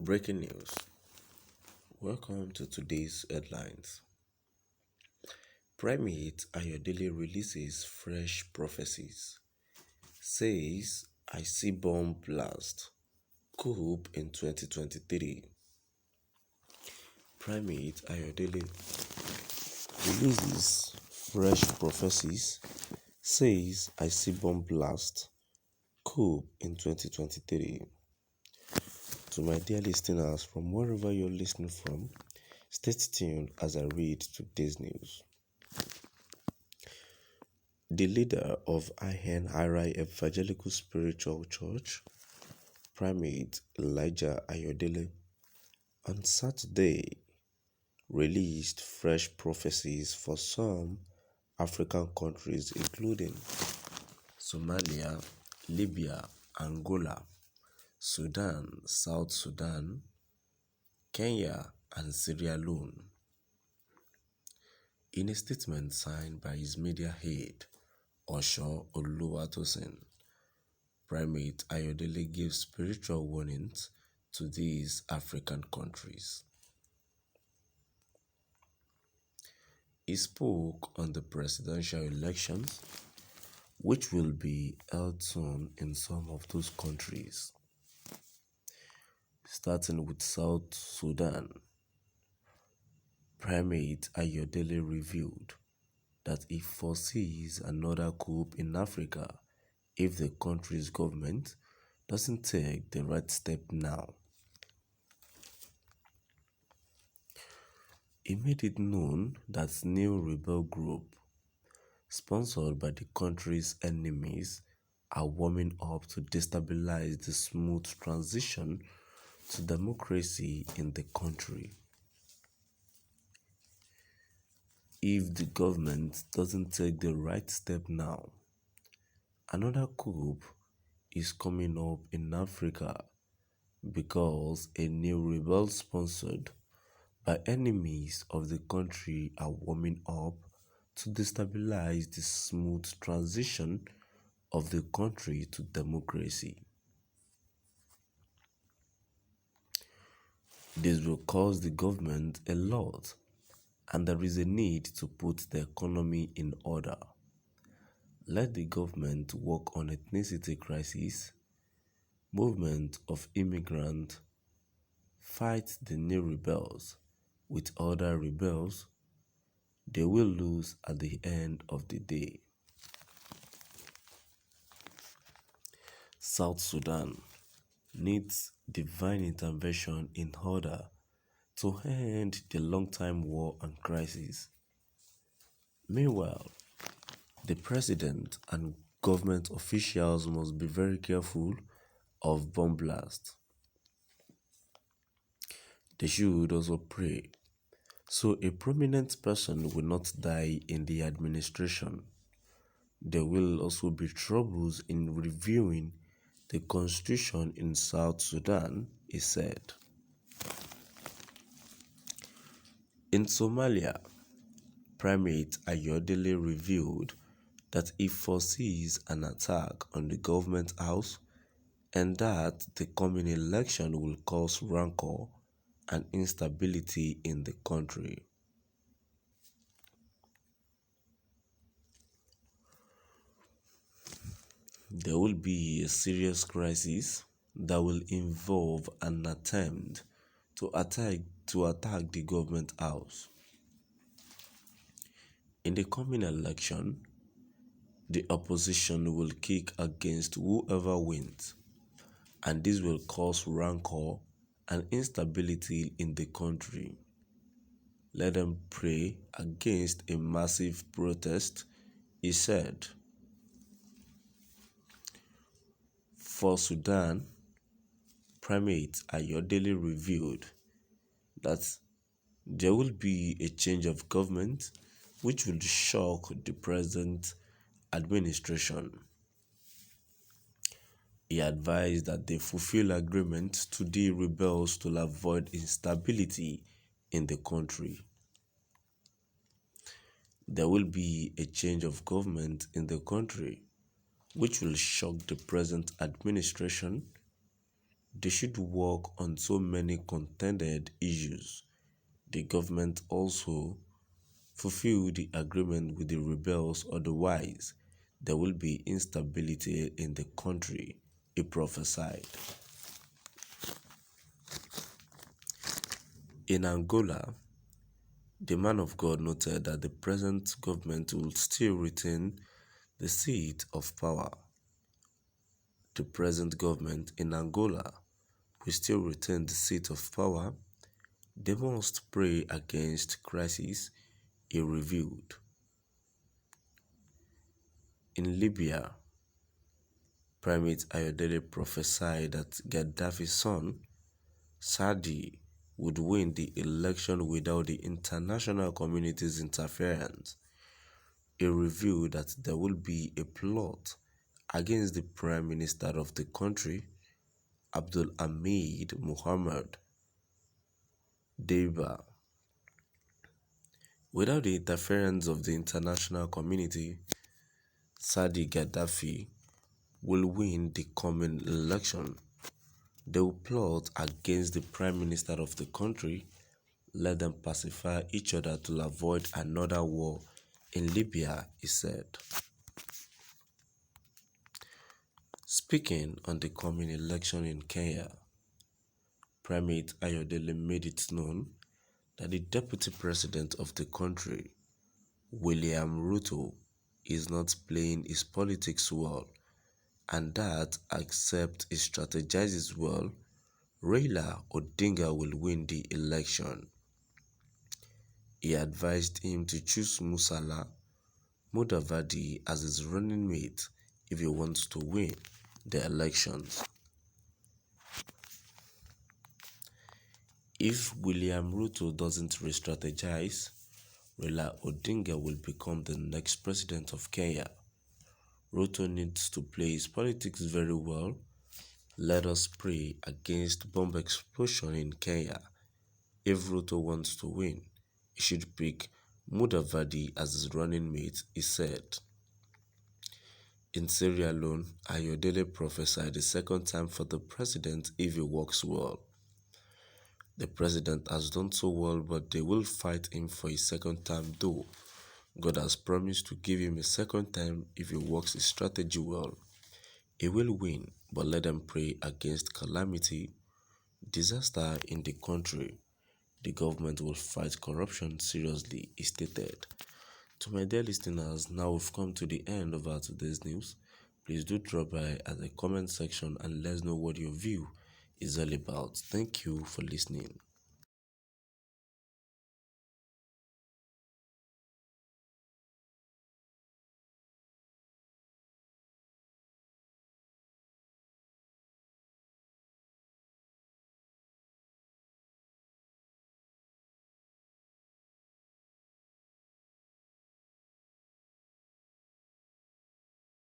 Breaking news. Welcome to today's headlines. Primate Ayodele releases fresh prophecies. Says, I see Bømb blast. Coup in 2023. Primate Ayodele releases fresh prophecies. Says, I see Bømb blast. Coup in 2023. To my dear listeners, from wherever you're listening from, stay tuned as I read today's news. The leader of Ayodele Evangelical Spiritual Church, Primate Elijah Ayodele, on Saturday released fresh prophecies for some African countries including Somalia, Libya, Angola, Sudan, South Sudan, Kenya, and Sierra Leone. In a statement signed by his media head, Osho Oluwatosin, Primate Ayodele gave spiritual warnings to these African countries. He spoke on the presidential elections, which will be held soon in some of those countries. Starting with South Sudan, Primate Ayodele revealed that he foresees another coup in Africa if the country's government doesn't take the right step now. He made it known that new rebel group, sponsored by the country's enemies, are warming up to destabilize the smooth transition to democracy in the country. If the government doesn't take the right step now, another coup is coming up in Africa because a new rebel sponsored by enemies of the country are warming up to destabilize the smooth transition of the country to democracy. This will cost the government a lot, and there is a need to put the economy in order. Let the government work on ethnicity crisis, movement of immigrants, fight the new rebels with other rebels. They will lose at the end of the day. South Sudan needs divine intervention in order to end the long-time war and crisis. Meanwhile, the president and government officials must be very careful of bomb blasts. They should also pray so a prominent person will not die in the administration. There will also be troubles in reviewing the constitution in South Sudan, he said. In Somalia, Primate Ayodele revealed that he foresees an attack on the government house and that the coming election will cause rancor and instability in the country. There will be a serious crisis that will involve an attempt to attack the government house. In the coming election, the opposition will kick against whoever wins, and this will cause rancor and instability in the country. Let them pray against a massive protest, he said. For Sudan, Primate Ayodele revealed that there will be a change of government which will shock the present administration. He advised that they fulfill agreements to the rebels to avoid instability in the country. There will be a change of government in the country which will shock the present administration. They should work on so many contended issues. The government also fulfill the agreement with the rebels, otherwise, there will be instability in the country, he prophesied. In Angola, the man of God noted that the present government will still retain the seat of power. The present government in Angola will still retain the seat of power. They must pray against crisis, he revealed. In Libya, Primate Ayodele prophesied that Gaddafi's son, Sadi, would win the election without the international community's interference. He revealed that there will be a plot against the Prime Minister of the country, Abdul Hamid Muhammad Deiba. Without the interference of the international community, Sadi Gaddafi will win the coming election. They will plot against the Prime Minister of the country, let them pacify each other to avoid another war in Libya, he said. Speaking on the coming election in Kenya, Primate Ayodele made it known that the deputy president of the country, William Ruto, is not playing his politics well, and that except he strategizes well, Raila Odinga will win the election. He advised him to choose Musala Mudavadi as his running mate if he wants to win the elections. If William Ruto doesn't re-strategize, Raila Odinga will become the next president of Kenya. Ruto needs to play his politics very well. Let us pray against bomb explosion in Kenya. If Ruto wants to win, he should pick Mudavadi as his running mate, he said. In Sierra Leone, Ayodele prophesied a second time for the president if he works well. The president has done so well, but they will fight him for his second term though. God has promised to give him a second time if he works his strategy well. He will win, but let them pray against calamity, disaster in the country. The government will fight corruption seriously, he stated. To my dear listeners, now we've come to the end of our today's news. Please do drop by at the comment section and let us know what your view is all about. Thank you for listening.